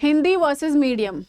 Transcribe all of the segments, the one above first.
Hindi versus medium,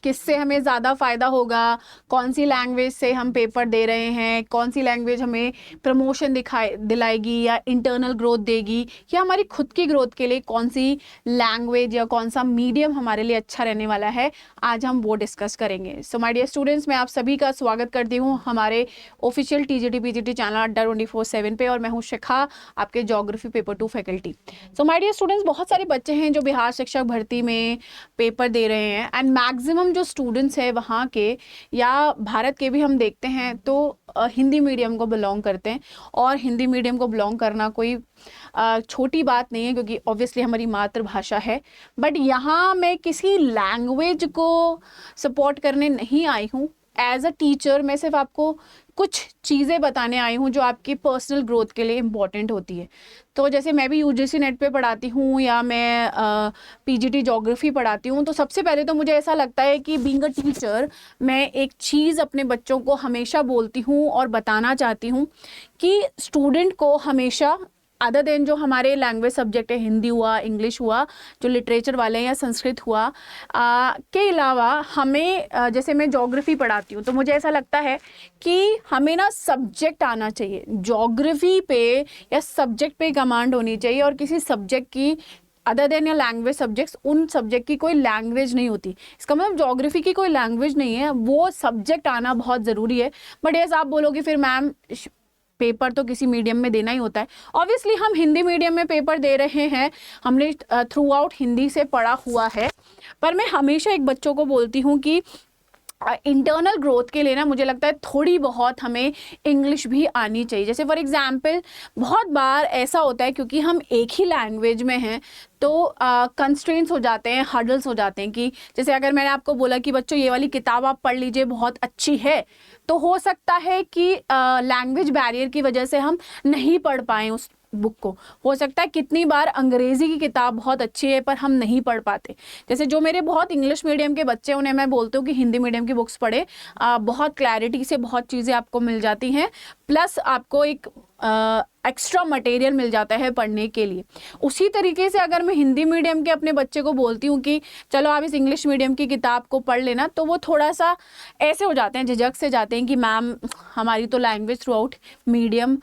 किससे हमें ज़्यादा फ़ायदा होगा, कौन सी लैंग्वेज से हम पेपर दे रहे हैं, कौन सी लैंग्वेज हमें प्रमोशन दिलाएगी या इंटरनल ग्रोथ देगी, या हमारी खुद की ग्रोथ के लिए कौन सी लैंग्वेज या कौन सा मीडियम हमारे लिए अच्छा रहने वाला है, आज हम वो डिस्कस करेंगे। सो माय डियर स्टूडेंट्स, मैं आप सभी का स्वागत करती हूँ हमारे ऑफिशियल टीजीटी पीजीटी चैनल अड्डा 24/7 पे, और मैं हूँ शिखा, आपके geography paper 2 faculty. So my dear students, बहुत सारे बच्चे हैं जो बिहार शिक्षक भर्ती में पेपर दे रहे हैं, एंड मैक्सिमम जो स्टूडेंट्स हैं वहाँ के या भारत के भी हम देखते हैं तो हिंदी मीडियम को बिलोंग करते हैं। और हिंदी मीडियम को बिलोंग करना कोई छोटी बात नहीं है, क्योंकि ऑब्वियसली हमारी मातृभाषा है। बट यहाँ मैं किसी लैंग्वेज को सपोर्ट करने नहीं आई हूँ। एज अ टीचर मैं सिर्फ आपको कुछ चीज़ें बताने आई हूँ जो आपकी पर्सनल ग्रोथ के लिए इम्पॉर्टेंट होती है। तो जैसे मैं भी यूजीसी नेट पे पढ़ाती हूँ या मैं पीजीटी ज्योग्राफी पढ़ाती हूँ, तो सबसे पहले तो मुझे ऐसा लगता है कि बीइंग अ टीचर मैं एक चीज़ अपने बच्चों को हमेशा बोलती हूँ और बताना चाहती हूँ कि स्टूडेंट को हमेशा अदर देन जो हमारे लैंग्वेज सब्जेक्ट है, हिंदी हुआ, इंग्लिश हुआ, जो लिटरेचर वाले हैं, या संस्कृत हुआ, के अलावा हमें जैसे मैं ज्योग्राफी पढ़ाती हूँ तो मुझे ऐसा लगता है कि हमें ना सब्जेक्ट आना चाहिए। ज्योग्राफी पे या सब्जेक्ट पे कमांड होनी चाहिए, और किसी सब्जेक्ट की अदर देन या लैंग्वेज सब्जेक्ट्स, उन सब्जेक्ट की कोई लैंग्वेज नहीं होती। इसका मतलब ज्योग्राफी की कोई लैंग्वेज नहीं है, वो सब्जेक्ट आना बहुत ज़रूरी है। बट ऐसा आप बोलोगे फिर मैम पेपर तो किसी मीडियम में देना ही होता है। ऑब्वियसली हम हिंदी मीडियम में पेपर दे रहे हैं, हमने थ्रू आउट हिंदी से पढ़ा हुआ है, पर मैं हमेशा एक बच्चों को बोलती हूँ कि इंटरनल ग्रोथ के लिए ना मुझे लगता है थोड़ी बहुत हमें इंग्लिश भी आनी चाहिए। जैसे फॉर एग्जांपल बहुत बार ऐसा होता है क्योंकि हम एक ही लैंग्वेज में हैं तो कंस्ट्रेंट्स हो जाते हैं, हर्डल्स हो जाते हैं कि जैसे अगर मैंने आपको बोला कि बच्चों ये वाली किताब आप पढ़ लीजिए, बहुत अच्छी है, तो हो सकता है कि लैंग्वेज बैरियर की वजह से हम नहीं पढ़ पाएँ उस बुक को। हो सकता है कितनी बार अंग्रेजी की किताब बहुत अच्छी है पर हम नहीं पढ़ पाते। जैसे जो मेरे बहुत इंग्लिश मीडियम के बच्चे, उन्हें मैं बोलती हूँ कि हिंदी मीडियम की बुक्स पढ़े, बहुत क्लैरिटी से बहुत चीज़ें आपको मिल जाती हैं, प्लस आपको एक एक्स्ट्रा मटेरियल मिल जाता है पढ़ने के लिए। उसी तरीके से अगर मैं हिंदी मीडियम के अपने बच्चे को बोलती हूँ कि चलो आप इस इंग्लिश मीडियम की किताब को पढ़ लेना, तो वो थोड़ा सा ऐसे हो जाते हैं, झिझक से जाते हैं कि मैम हमारी तो language throughout medium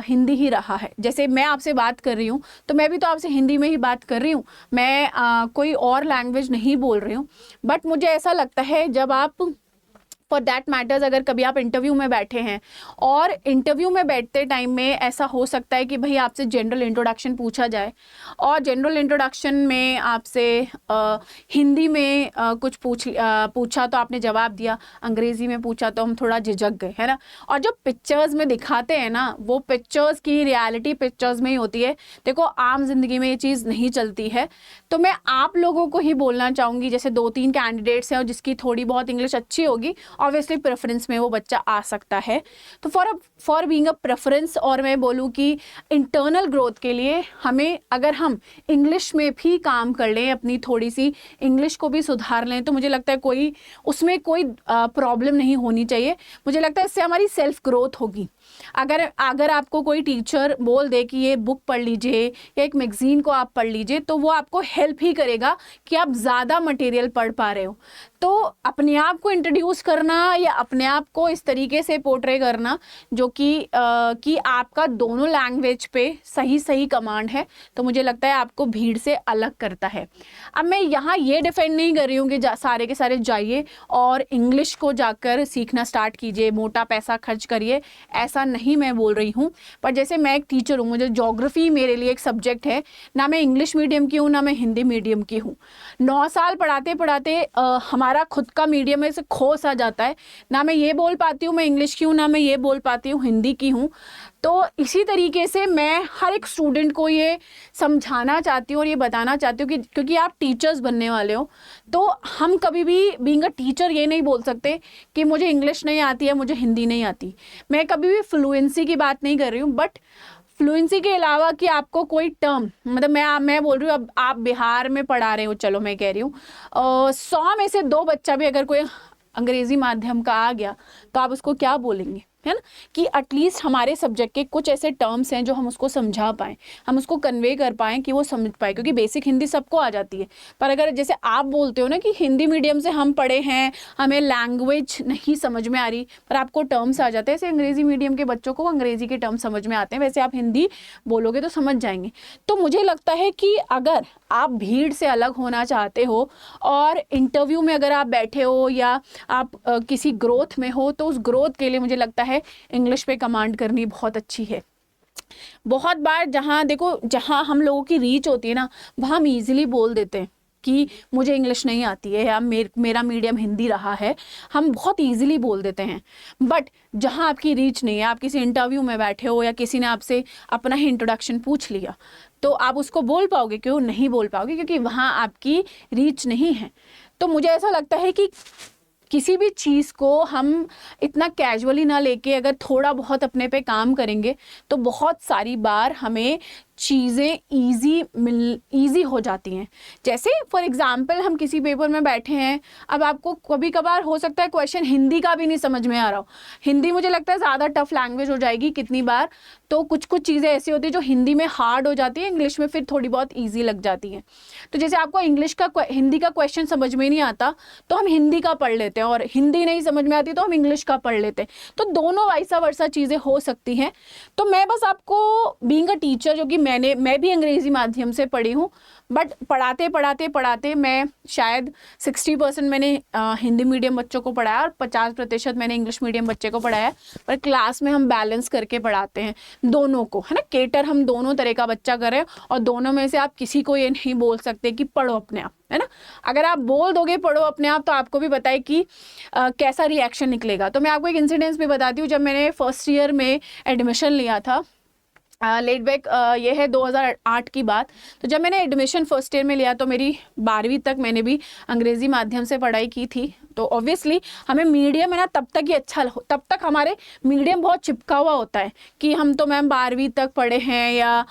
Hindi ही रहा है। जैसे मैं आपसे बात कर रही हूँ तो मैं भी तो आपसे हिंदी में ही बात कर रही हूँ, मैं कोई और लैंग्वेज नहीं बोल रही हूँ। बट मुझे ऐसा लगता है जब आप फॉर दैट मैटर्स अगर कभी आप इंटरव्यू में बैठे हैं और इंटरव्यू में बैठते टाइम में ऐसा हो सकता है कि भाई आपसे जनरल इंट्रोडक्शन पूछा जाए, और जनरल इंट्रोडक्शन में आपसे हिंदी में कुछ पूछा तो आपने जवाब दिया, अंग्रेजी में पूछा तो हम थोड़ा झिझक गए, है ना। और जो पिक्चर्स में दिखाते हैं ना, वो पिक्चर्स की रियलिटी पिक्चर्स में ही होती है। देखो आम जिंदगी में ये चीज़ नहीं चलती है। तो मैं आप लोगों को ही बोलना चाहूँगी, जैसे 2-3 कैंडिडेट्स हैं और जिसकी थोड़ी बहुत इंग्लिश अच्छी होगी, ऑब्वियसली प्रेफरेंस में वो बच्चा आ सकता है। तो फॉर बीइंग अ प्रेफरेंस, और मैं बोलूँ कि इंटरनल ग्रोथ के लिए हमें अगर हम इंग्लिश में भी काम कर लें, अपनी थोड़ी सी इंग्लिश को भी सुधार लें, तो मुझे लगता है उसमें कोई प्रॉब्लम नहीं होनी चाहिए। मुझे लगता है इससे हमारी सेल्फ ग्रोथ होगी। अगर आपको कोई टीचर बोल दे कि ये बुक पढ़ लीजिए या एक मैगजीन को आप पढ़ लीजिए, तो वो आपको हेल्प ही करेगा कि आप ज़्यादा मटेरियल पढ़ पा रहे हो। तो अपने आप को इंट्रोड्यूस करना या अपने आप को इस तरीके से पोर्ट्रे करना जो कि आपका दोनों लैंग्वेज पे सही कमांड है, तो मुझे लगता है आपको भीड़ से अलग करता है। अब मैं यहाँ ये डिफेंड नहीं कर रही हूँ कि सारे के सारे जाइए और इंग्लिश को जाकर सीखना स्टार्ट कीजिए, मोटा पैसा खर्च करिए, ऐसा नहीं मैं बोल रही हूँ। पर जैसे मैं एक टीचर हूँ, मुझे ज्योग्राफी मेरे लिए एक सब्जेक्ट है, ना मैं इंग्लिश मीडियम की हूँ ना मैं हिंदी मीडियम की हूँ। 9 साल पढ़ाते पढ़ाते हमारा खुद का मीडियम में से खो सा जाता है, ना मैं ये बोल पाती हूँ मैं इंग्लिश की हूँ, ना मैं ये बोल पाती हूँ हिंदी की हूँ। तो इसी तरीके से मैं हर एक स्टूडेंट को ये समझाना चाहती हूँ और ये बताना चाहती हूँ कि क्योंकि आप टीचर्स बनने वाले हो, तो हम कभी भी बीइंग अ टीचर ये नहीं बोल सकते कि मुझे इंग्लिश नहीं आती है, मुझे हिंदी नहीं आती। मैं कभी भी फ्लुएंसी की बात नहीं कर रही हूँ, बट फ्लुएंसी के अलावा कि आपको कोई टर्म, मतलब मैं बोल रही हूँ, अब आप बिहार में पढ़ा रहे हो, चलो मैं कह रही हूँ 100 में से 2 बच्चा भी अगर कोई अंग्रेजी माध्यम का आ गया तो आप उसको क्या बोलेंगे? है ना, कि एटलीस्ट हमारे सब्जेक्ट के कुछ ऐसे टर्म्स हैं जो हम उसको समझा पाएँ, हम उसको कन्वे कर पाएँ कि वो समझ पाए, क्योंकि बेसिक हिंदी सबको आ जाती है। पर अगर जैसे आप बोलते हो ना कि हिंदी मीडियम से हम पढ़े हैं, हमें लैंग्वेज नहीं समझ में आ रही, पर आपको टर्म्स आ जाते हैं, ऐसे अंग्रेजी मीडियम के बच्चों को अंग्रेजी के टर्म्स समझ में आते हैं, वैसे आप हिंदी बोलोगे तो समझ जाएंगे। तो मुझे लगता है कि अगर आप भीड़ से अलग होना चाहते हो और इंटरव्यू में अगर आप बैठे हो या आप किसी ग्रोथ में हो, तो उस ग्रोथ के लिए मुझे लगता है इंग्लिश पे कमांड करनी बहुत अच्छी है। बहुत बार जहाँ देखो, जहाँ हम लोगों की रीच होती है ना, वहाँ हम ईजिली बोल देते हैं कि मुझे इंग्लिश नहीं आती है या मेरा मीडियम हिंदी रहा है, हम बहुत ईजिली बोल देते हैं। बट जहाँ आपकी रीच नहीं है, आप किसी इंटरव्यू में बैठे हो या किसी ने आपसे अपना ही इंट्रोडक्शन पूछ लिया, तो आप उसको बोल पाओगे? क्यों नहीं बोल पाओगे? क्योंकि वहाँ आपकी रीच नहीं है। तो मुझे ऐसा लगता है कि किसी भी चीज़ को हम इतना कैजुअली ना लेके अगर थोड़ा बहुत अपने पे काम करेंगे तो बहुत सारी बार हमें चीज़ें ईजी हो जाती हैं। जैसे फॉर एग्जांपल हम किसी पेपर में बैठे हैं, अब आपको कभी कभार हो सकता है क्वेश्चन हिंदी का भी नहीं समझ में आ रहा हो। हिंदी मुझे लगता है ज़्यादा टफ लैंग्वेज हो जाएगी कितनी बार, तो कुछ चीज़ें ऐसी होती है जो हिंदी में हार्ड हो जाती है, इंग्लिश में फिर थोड़ी बहुत ईजी लग जाती हैं। तो जैसे आपको हिंदी का क्वेश्चन समझ में नहीं आता तो हम हिंदी का पढ़ लेते हैं, और हिंदी नहीं समझ में आती तो हम इंग्लिश का पढ़ लेते हैं। तो दोनों वैसा वर्सा चीज़ें हो सकती हैं। तो मैं बस आपको बीइंग अ टीचर, जो कि मैं भी अंग्रेजी माध्यम से पढ़ी हूँ, बट पढ़ाते मैं शायद 60% मैंने हिंदी मीडियम बच्चों को पढ़ाया और 50% मैंने इंग्लिश मीडियम बच्चे को पढ़ाया। पर क्लास में हम बैलेंस करके पढ़ाते हैं दोनों को, है ना, केटर हम दोनों तरह का बच्चा करें, और दोनों में से आप किसी को ये नहीं बोल सकते कि पढ़ो अपने आप, है ना। अगर आप बोल दोगे पढ़ो अपने आप, तो आपको भी पता है कि कैसा रिएक्शन निकलेगा। तो मैं आपको एक इंसिडेंस भी बताती हूँ। जब मैंने फर्स्ट ईयर में एडमिशन लिया था, लेट बैक ये है 2008 की बात, तो जब मैंने एडमिशन फर्स्ट ईयर में लिया तो मेरी 12वीं तक मैंने भी अंग्रेजी माध्यम से पढ़ाई की थी। तो ऑब्वियसली हमें मीडियम है ना तब तक ही अच्छा, तब तक हमारे मीडियम बहुत चिपका हुआ होता है कि हम तो मैम 12वीं तक पढ़े हैं या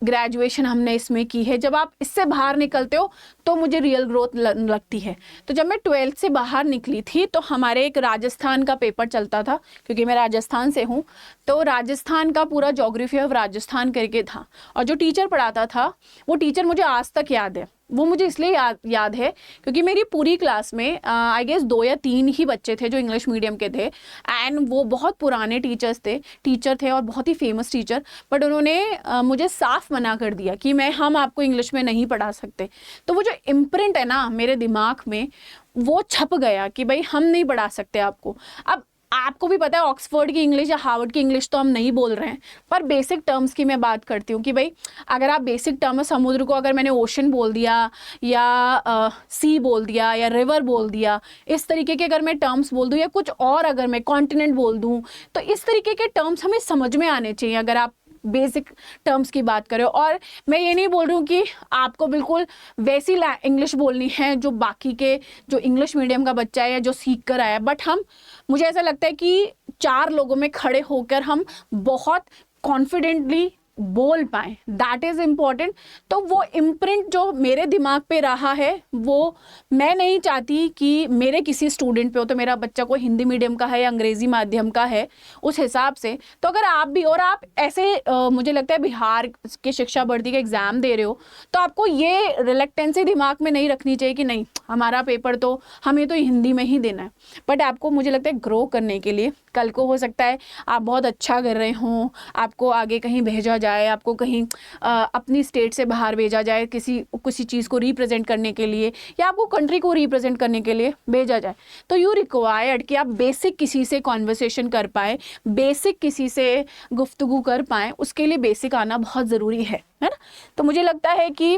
ग्रेजुएशन हमने इसमें की है। जब आप इससे बाहर निकलते हो तो मुझे रियल ग्रोथ लगती है। तो जब मैं 12th से बाहर निकली थी तो हमारे एक राजस्थान का पेपर चलता था, क्योंकि मैं राजस्थान से हूँ, तो राजस्थान का पूरा ज्योग्राफी ऑफ राजस्थान करके था। और जो टीचर पढ़ाता था वो टीचर मुझे आज तक याद है। वो मुझे इसलिए याद है क्योंकि मेरी पूरी क्लास में आई गेस 2 या 3 ही बच्चे थे जो इंग्लिश मीडियम के थे, एंड वो बहुत पुराने टीचर थे और बहुत ही फेमस टीचर। बट उन्होंने मुझे साफ मना कर दिया कि हम आपको इंग्लिश में नहीं पढ़ा सकते। तो वो जो इम्प्रिंट है ना मेरे दिमाग में, वो छप गया कि भाई हम नहीं पढ़ा सकते आपको। अब आपको भी पता है ऑक्सफोर्ड की इंग्लिश या हार्वर्ड की इंग्लिश तो हम नहीं बोल रहे हैं, पर बेसिक टर्म्स की मैं बात करती हूँ कि भाई अगर आप बेसिक टर्म, समुद्र को अगर मैंने ओशन बोल दिया या सी बोल दिया या रिवर बोल दिया, इस तरीके के अगर मैं टर्म्स बोल दूँ, या कुछ और अगर मैं कॉन्टिनेंट बोल दूँ, तो इस तरीके के टर्म्स हमें समझ में आने चाहिए अगर आप बेसिक टर्म्स की बात करें। और मैं ये नहीं बोल रही हूँ कि आपको बिल्कुल वैसी इंग्लिश बोलनी है जो बाकी के जो इंग्लिश मीडियम का बच्चा है या जो सीख कर आया है, बट मुझे ऐसा लगता है कि 4 लोगों में खड़े होकर हम बहुत कॉन्फिडेंटली बोल पाएँ, दैट इज़ इम्पॉर्टेंट। तो वो इम्प्रिंट जो मेरे दिमाग पे रहा है, वो मैं नहीं चाहती कि मेरे किसी स्टूडेंट पे हो। तो मेरा बच्चा कोई हिंदी मीडियम का है या अंग्रेजी माध्यम का है, उस हिसाब से तो अगर आप भी, और आप ऐसे मुझे लगता है बिहार के शिक्षा भर्ती का एग्ज़ाम दे रहे हो, तो आपको ये रिलेक्टेंसी दिमाग में नहीं रखनी चाहिए कि नहीं हमारा पेपर तो हमें तो हिंदी में ही देना है। बट आपको मुझे लगता है ग्रो करने के लिए, कल को हो सकता है आप बहुत अच्छा कर रहे हों, आपको आगे कहीं भेजा जाए, आपको कहीं अपनी स्टेट से बाहर भेजा जाए किसी चीज़ को रिप्रेजेंट करने के लिए, या आपको कंट्री को रिप्रेजेंट करने के लिए भेजा जाए, तो यू रिक्वायर्ड कि आप बेसिक किसी से कॉन्वर्सेशन कर पाए, बेसिक किसी से गुफ्तगू कर पाएँ, उसके लिए बेसिक आना बहुत ज़रूरी है ना। तो मुझे लगता है कि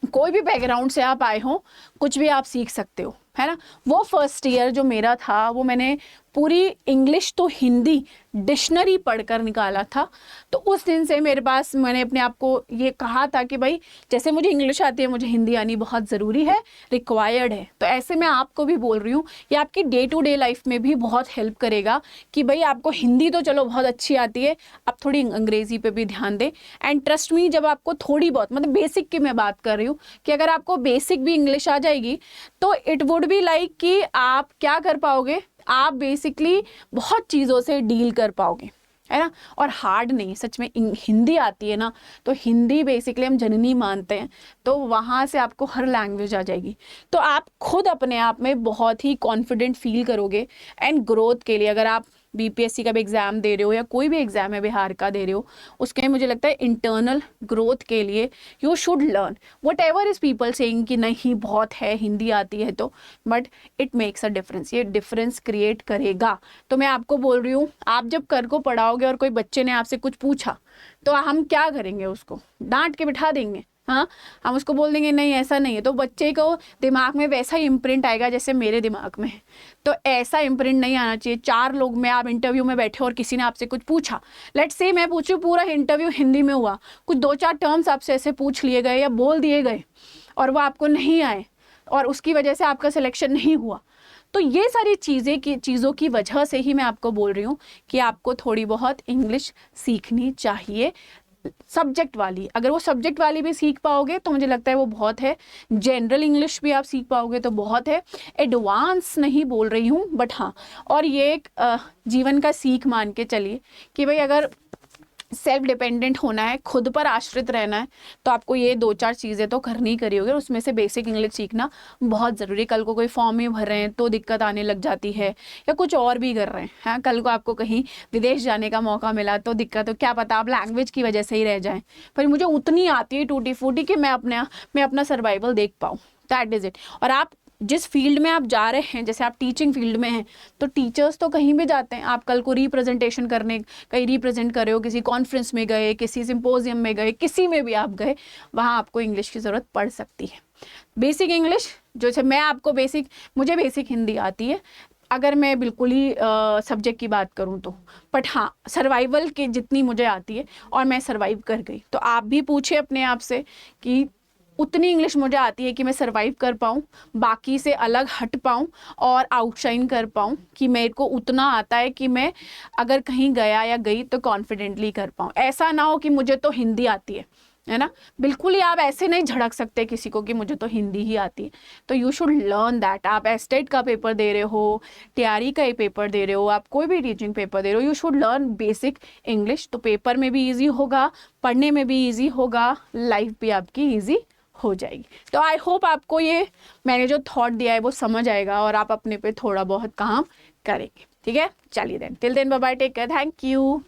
कोई भी बैकग्राउंड से आप आए हो, कुछ भी आप सीख सकते हो, है ना। वो फर्स्ट ईयर जो मेरा था, वो मैंने पूरी इंग्लिश तो हिंदी डिक्शनरी पढ़कर निकाला था। तो उस दिन से मेरे पास, मैंने अपने आप को ये कहा था कि भाई जैसे मुझे इंग्लिश आती है, मुझे हिंदी आनी बहुत ज़रूरी है, रिक्वायर्ड है। तो ऐसे मैं आपको भी बोल रही हूँ, ये आपकी डे टू डे लाइफ में भी बहुत हेल्प करेगा कि भाई आपको हिंदी तो चलो बहुत अच्छी आती है, आप थोड़ी अंग्रेज़ी पे भी ध्यान दें। एंड ट्रस्ट मी, जब आपको थोड़ी बहुत, मतलब बेसिक की मैं बात कर रही हूँ, कि अगर आपको बेसिक भी इंग्लिश आ जाएगी तो इट वुड बी लाइक कि आप क्या कर पाओगे, आप बेसिकली बहुत चीज़ों से डील कर पाओगे, है ना। और हार्ड नहीं, सच में हिंदी आती है ना, तो हिंदी बेसिकली हम जननी मानते हैं, तो वहाँ से आपको हर लैंग्वेज आ जाएगी, तो आप खुद अपने आप में बहुत ही कॉन्फिडेंट फील करोगे। एंड ग्रोथ के लिए अगर आप बीपीएससी का भी एग्ज़ाम दे रहे हो या कोई भी एग्ज़ाम है बिहार का दे रहे हो, उसके मुझे लगता है इंटरनल ग्रोथ के लिए you should learn what ever is people saying कि नहीं बहुत है हिंदी आती है तो, but it makes a difference, ये डिफरेंस क्रिएट करेगा। तो मैं आपको बोल रही हूँ, आप जब कर को पढ़ाओगे और कोई बच्चे ने आपसे कुछ पूछा तो हम क्या करेंगे, उसको डांट के बिठा देंगे, हाँ, हम उसको बोल देंगे नहीं ऐसा नहीं है, तो बच्चे को दिमाग में वैसा ही इम्प्रिंट आएगा जैसे मेरे दिमाग में है। तो ऐसा इम्प्रिंट नहीं आना चाहिए। 4 लोग में आप इंटरव्यू में बैठे और किसी ने आपसे कुछ पूछा, लेट्स से मैं पूछूं पूरा इंटरव्यू हिंदी में हुआ, कुछ 2-4 टर्म्स आपसे ऐसे पूछ लिए गए या बोल दिए गए और वो आपको नहीं आए और उसकी वजह से आपका सिलेक्शन नहीं हुआ, तो ये सारी चीज़ों की वजह से ही मैं आपको बोल रही हूँ कि आपको थोड़ी बहुत इंग्लिश सीखनी चाहिए, सब्जेक्ट वाली। अगर वो सब्जेक्ट वाली भी सीख पाओगे तो मुझे लगता है वो बहुत है, जनरल इंग्लिश भी आप सीख पाओगे तो बहुत है, एडवांस नहीं बोल रही हूँ बट हाँ। और ये एक जीवन का सीख मान के चलिए कि भाई अगर सेल्फ डिपेंडेंट होना है, खुद पर आश्रित रहना है, तो आपको ये 2-4 चीज़ें तो करनी ही करी होगी, उसमें से बेसिक इंग्लिश सीखना बहुत ज़रूरी है। कल को कोई फॉर्म ही भर रहे हैं तो दिक्कत आने लग जाती है, या कुछ और भी कर रहे हैं, हाँ, कल को आपको कहीं विदेश जाने का मौका मिला तो दिक्कत हो, क्या पता आप लैंग्वेज की वजह से ही रह जाएँ, पर मुझे उतनी आती है टूटी फूटी कि मैं अपना सर्वाइवल देख पाऊँ, दैट इज़ इट। और आप जिस फील्ड में आप जा रहे हैं, जैसे आप टीचिंग फील्ड में हैं, तो टीचर्स तो कहीं भी जाते हैं, आप कल को रिप्रेजेंटेशन करने कहीं रिप्रेजेंट कर रहे हो, किसी कॉन्फ्रेंस में गए, किसी सिंपोजियम में गए, किसी में भी आप गए, वहाँ आपको इंग्लिश की ज़रूरत पड़ सकती है। बेसिक इंग्लिश जो है, मैं आपको मुझे बेसिक हिंदी आती है अगर मैं बिल्कुल ही सब्जेक्ट की बात करूं तो, बट हाँ सर्वाइवल की जितनी मुझे आती है और मैं सर्वाइव कर गई, तो आप भी पूछे अपने आप से कि उतनी इंग्लिश मुझे आती है कि मैं सर्वाइव कर पाऊँ, बाकी से अलग हट पाऊँ और आउटशाइन कर पाऊँ, कि मेरे को उतना आता है कि मैं अगर कहीं गया या गई तो कॉन्फिडेंटली कर पाऊँ। ऐसा ना हो कि मुझे तो हिंदी आती है ना, बिल्कुल ही आप ऐसे नहीं झड़क सकते किसी को कि मुझे तो हिंदी ही आती है। तो यू शुड लर्न दैट। आप एस्टेट का पेपर दे रहे हो, टीआरई का ही पेपर दे रहे हो, आप कोई भी टीचिंग पेपर दे रहे हो, you should learn basic English, तो पेपर में भी ईजी होगा, पढ़ने में भी ईजी होगा, लाइफ भी आपकी ईजी हो जाएगी। तो आई होप आपको ये मैंने जो थॉट दिया है वो समझ आएगा और आप अपने पे थोड़ा बहुत काम करेंगे। ठीक है, चलिए then, till then bye bye, take care, thank you.